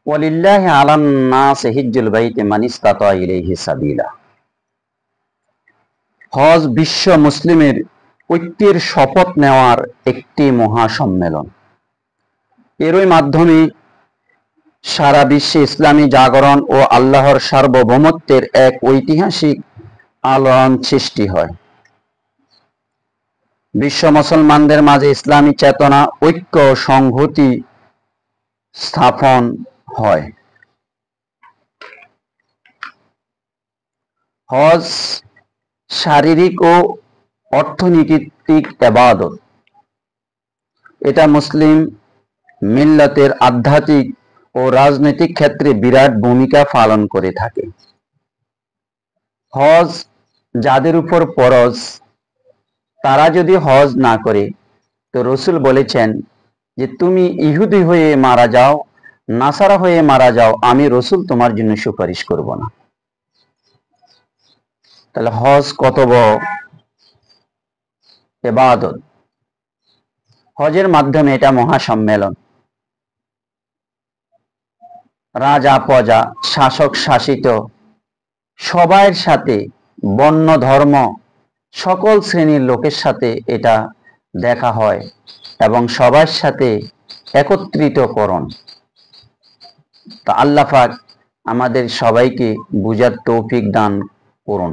ওয়ালিল্লাহি আলান নাসি হিজ্জুল বাইতি মান ইসতাতা ইলাইহি সাবিলা। হজ বিশ্ব মুসলিমের ঐক্যের শপথ নেওয়ার একটি মহাসম্মেলন। এরই মাধ্যমে সারা বিশ্বে ইসলামী জাগরণ ও আল্লাহর সার্বভৌমত্বের এক ঐতিহাসিক আলোড়ন সৃষ্টি হয়। বিশ্ব মুসলমানদের মাঝে ইসলামী চেতনা, ঐক্য ও সংহতি স্থাপন হয়। হজ শারীরিক ও অর্থনৈতিক ইবাদত। এটা মুসলিম মিল্লাতের আধ্যাত্মিক ও রাজনৈতিক ক্ষেত্রে বিরাট ভূমিকা পালন করে থাকে। হজ যাদের উপর ফরজ, তারা যদি হজ না করে, তো রসুল বলেছেন যে তুমি ইহুদি হয়ে মারা যাও, নাসারা হয়ে মারা যাও, আমি রসুল তোমার জন্য সুপারিশ করব না। তাহলে হজ কত বড় ইবাদত। হজের মাধ্যমে এটা মহাসম্মেলন। রাজা প্রজা, শাসক শাসিত সবার সাথে, বর্ণ ধর্ম সকল শ্রেণীর লোকের সাথে এটা দেখা হয় এবং সবার সাথে একত্রিতকরণ। তা আল্লাহ পাক আমাদের সবাইকে বুঝার তৌফিক দান করুন।